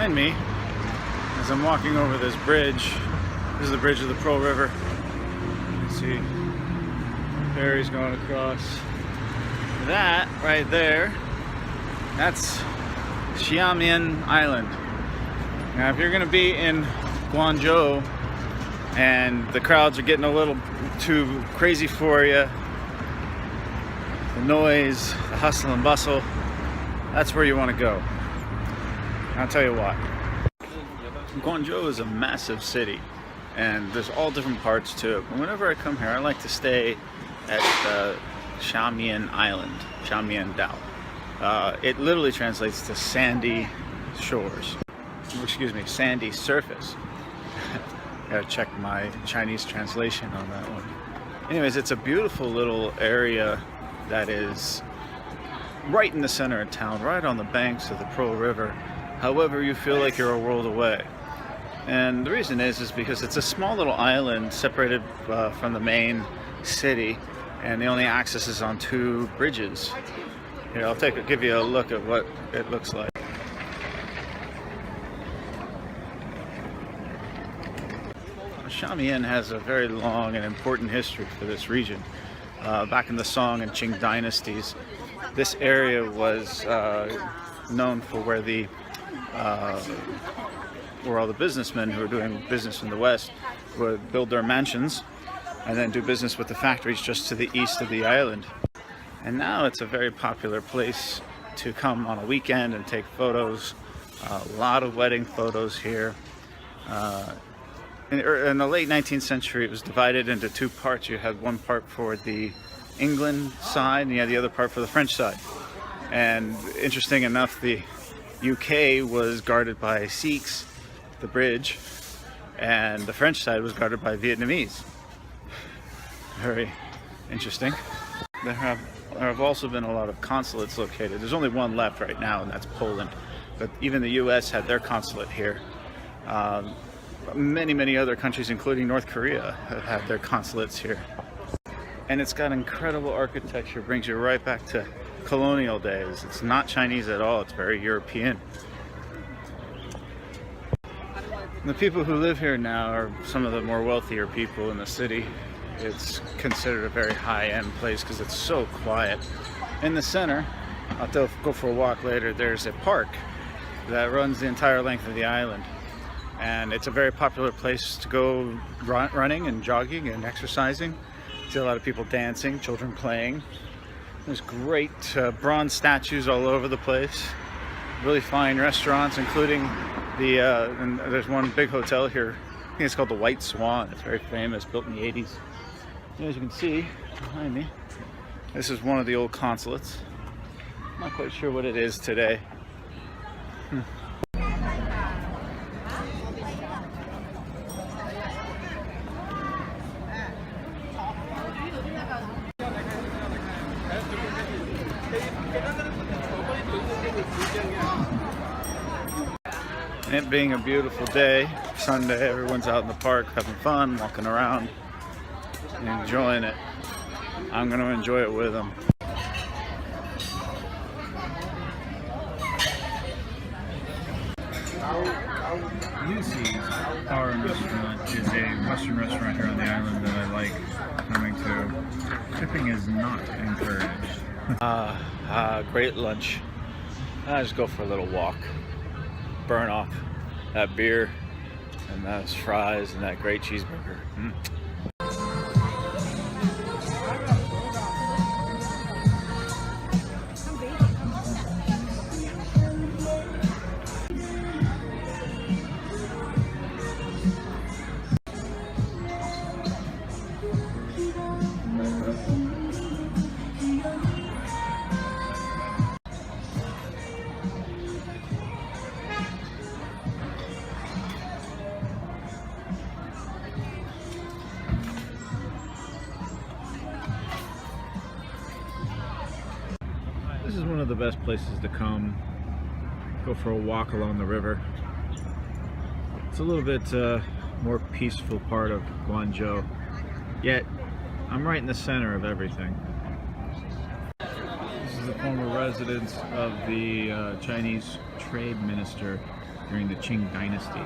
behind me as I'm walking over this bridge. This is the bridge of the Pearl River. You can see ferries going across. That right there, that's Shamian Island. Now if you're going to be in Guangzhou and the crowds are getting a little too crazy for you, the noise, the hustle and bustle, that's where you want to go. I'll tell you what. Guangzhou is a massive city and there's all different parts to it. But whenever I come here, I like to stay at Shamian Island, Shamian Dao. It literally translates to sandy shores. Excuse me, sandy surface. Gotta check my Chinese translation on that one. Anyways, it's a beautiful little area that is right in the center of town, right on the banks of the Pearl River. However, you feel like you're a world away. And the reason is because it's a small little island separated from the main city, and the only access is on 2 bridges. Here, I'll give you a look at what it looks like. Shamian has a very long and important history for this region. Back in the Song and Qing dynasties, this area was known for where all the businessmen who were doing business in the West would build their mansions and then do business with the factories just to the east of the island. And now it's a very popular place to come on a weekend and take photos. A lot of wedding photos here. In the late 19th century, it was divided into 2 parts. You had one part for the England side and you had the other part for the French side. And interesting enough, the UK was guarded by Sikhs, the bridge, and the French side was guarded by Vietnamese. Very interesting. There have also been a lot of consulates located. There's only one left right now, and that's Poland. But even the US had their consulate here. Many other countries, including North Korea, have had their consulates here. And it's got incredible architecture, brings you right back to colonial days. It's not Chinese at all, it's very European. The people who live here now are some of the more wealthier people in the city. It's considered a very high-end place because it's so quiet. In the center, I'll go for a walk later, there's a park that runs the entire length of the island. And it's a very popular place to go running and jogging and exercising. You see a lot of people dancing, children playing. There's great bronze statues all over the place. Really fine restaurants, including and there's one big hotel here. I think it's called the White Swan. It's very famous, built in the 80s. And as you can see behind me, this is one of the old consulates. I'm not quite sure what it is today. It being a beautiful day, Sunday, everyone's out in the park having fun, walking around, and enjoying it. I'm going to enjoy it with them. Lucy's Bar and Restaurant is a Western restaurant here on the island that I like coming to. Tipping is not encouraged. Great lunch. I just go for a little walk. Burn off that beer and those fries and that great cheeseburger. This is one of the best places to come, go for a walk along the river. It's a little bit more peaceful part of Guangzhou, yet I'm right in the center of everything. This is the former residence of the Chinese trade minister during the Qing dynasty.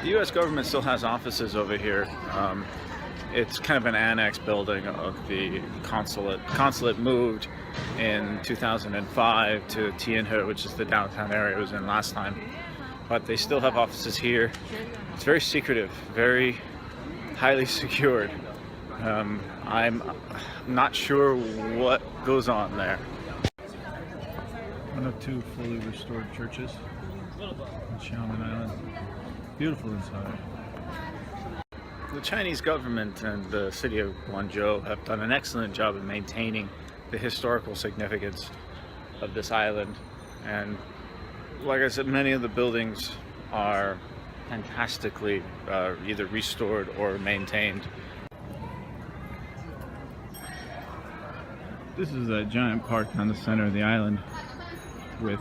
The U.S. government still has offices over here. It's kind of an annex building of the consulate. Consulate moved in 2005 to Tianhe, which is the downtown area it was in last time. But they still have offices here. It's very secretive, very highly secured. I'm not sure what goes on there. One of two fully restored churches in Shamian Island. Beautiful inside. The Chinese government and the city of Guangzhou have done an excellent job of maintaining the historical significance of this island. And like I said, many of the buildings are fantastically either restored or maintained. This is a giant park on the center of the island with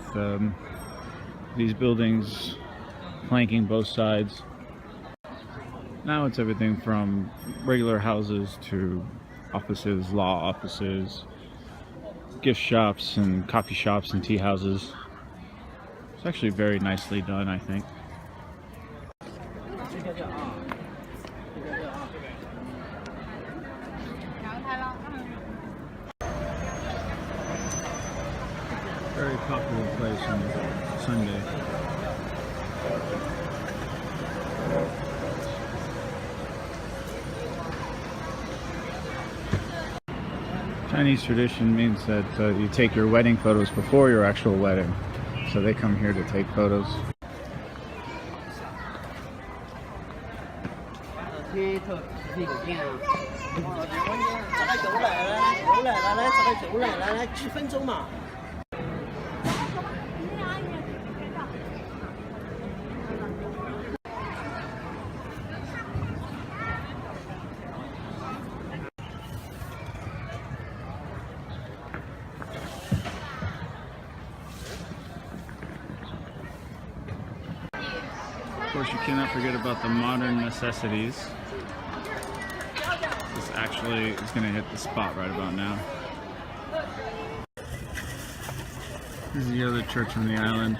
these buildings flanking both sides. Now it's everything from regular houses to offices, law offices, gift shops and coffee shops and tea houses. It's actually very nicely done, I think. Very popular place on Sunday. Chinese tradition means that you take your wedding photos before your actual wedding. So they come here to take photos. Of course, you cannot forget about the modern necessities. This actually is going to hit the spot right about now. This is the other church on the island.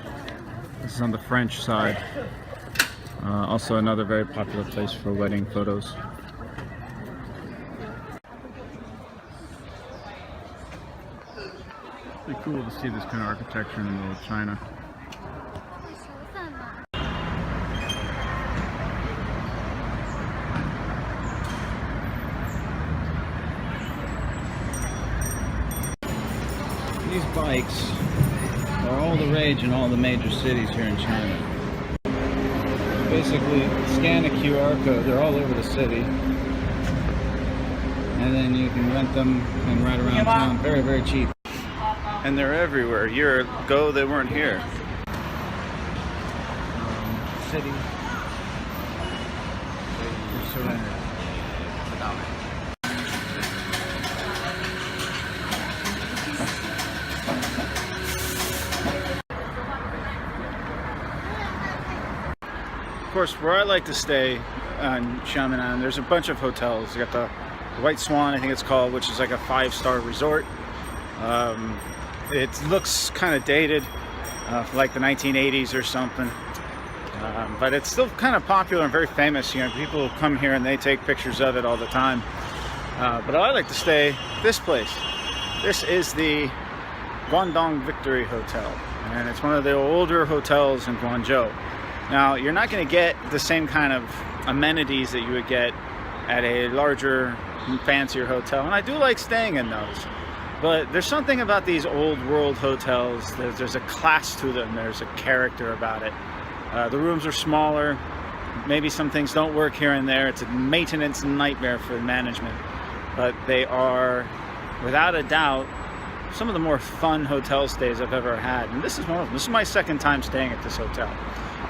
This is on the French side. Also another very popular place for wedding photos. Pretty cool to see this kind of architecture in the middle of China. These bikes are all the rage in all the major cities here in China. You basically scan a QR code, they're all over the city, and then you can rent them and ride around town very, very cheap. And they're everywhere. A year ago, they weren't here. City. You're surrendered. Of course, where I like to stay on Shamian Island, there's a bunch of hotels. You got the White Swan, I think it's called, which is like a 5-star resort. It looks kind of dated, like the 1980s or something. But it's still kind of popular and very famous. You know, people come here and they take pictures of it all the time. But I like to stay this place. This is the Guangdong Victory Hotel, and it's one of the older hotels in Guangzhou. Now, you're not going to get the same kind of amenities that you would get at a larger, fancier hotel, and I do like staying in those. But there's something about these old world hotels, there's a class to them, there's a character about it. The rooms are smaller, maybe some things don't work here and there, it's a maintenance nightmare for management. But they are, without a doubt, some of the more fun hotel stays I've ever had. And this is one of them. This is my second time staying at this hotel.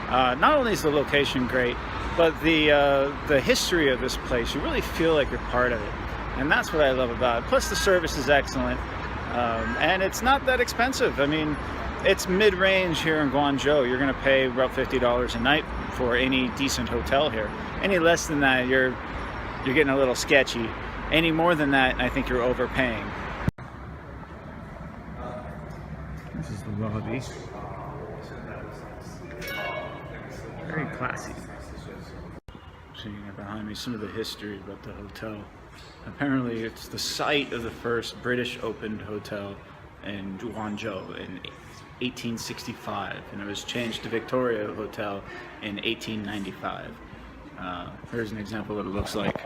Not only is the location great, but the history of this place, you really feel like you're part of it. And that's what I love about it. Plus the service is excellent. And it's not that expensive. I mean, it's mid-range here in Guangzhou. You're gonna pay about $50 a night for any decent hotel here. Any less than that, you're getting a little sketchy. Any more than that, I think you're overpaying. This is the lobby. Very classy. Seeing behind me some of the history about the hotel. Apparently it's the site of the first British opened hotel in Guangzhou in 1865, and it was changed to Victoria Hotel in 1895. Here's an example of what it looks like.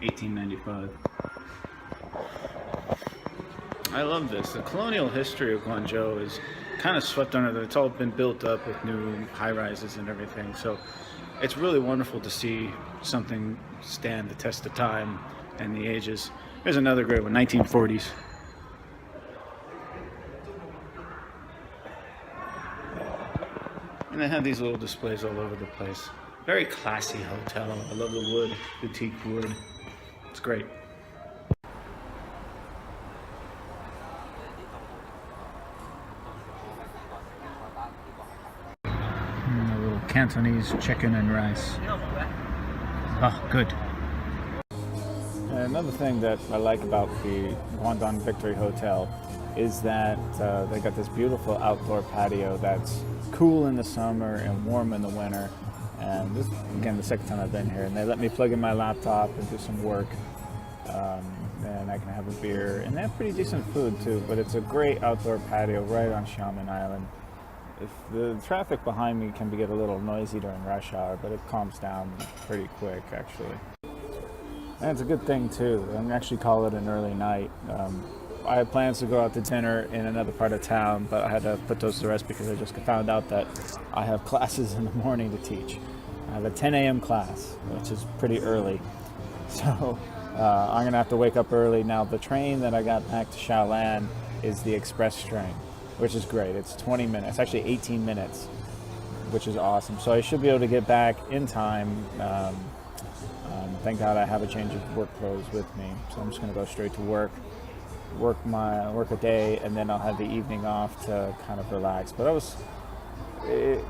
1895. I love this. The colonial history of Guangzhou is kind of swept under the. It's all been built up with new high-rises and everything. So it's really wonderful to see something stand the test of time and the ages. Here's another great one, 1940s. And they have these little displays all over the place. Very classy hotel. I love the wood, boutique wood. It's great. And a little Cantonese chicken and rice. Oh, good. And another thing that I like about the Guangdong Victory Hotel is that they got this beautiful outdoor patio that's cool in the summer and warm in the winter. And this, again, the second time I've been here, and they let me plug in my laptop and do some work, and I can have a beer. And they have pretty decent food too, but it's a great outdoor patio right on Shamian Island. If the traffic behind me can get a little noisy during rush hour, but it calms down pretty quick actually. And it's a good thing too. I actually call it an early night. I had plans to go out to dinner in another part of town, but I had to put those to rest because I just found out that I have classes in the morning to teach. I have a 10 a.m. class, which is pretty early. So I'm going to have to wake up early. Now, the train that I got back to Shaolan is the express train, which is great. It's 20 minutes, actually 18 minutes, which is awesome. So I should be able to get back in time. Thank God I have a change of work clothes with me. So I'm just going to go straight to work a day, and then I'll have the evening off to kind of relax. But it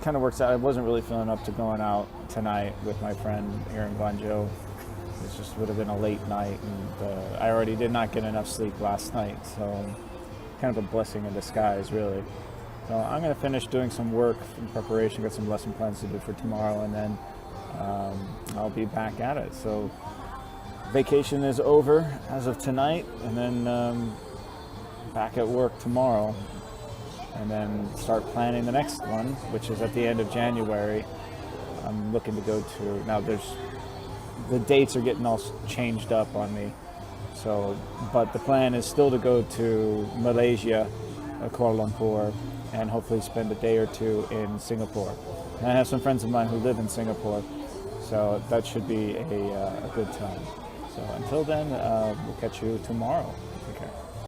kind of works out. I wasn't really feeling up to going out tonight with my friend here in Guangzhou. It just would have been a late night, and I already did not get enough sleep last night, so kind of a blessing in disguise, really. So I'm going to finish doing some work in preparation, got some lesson plans to do for tomorrow, and then I'll be back at it. So vacation is over as of tonight, and then back at work tomorrow, and then start planning the next one, which is at the end of January. I'm looking to go to, now the dates are getting all changed up on me, so, but the plan is still to go to Malaysia, Kuala Lumpur, and hopefully spend a day or two in Singapore. And I have some friends of mine who live in Singapore, so that should be a good time. So until then, we'll catch you tomorrow. Take care.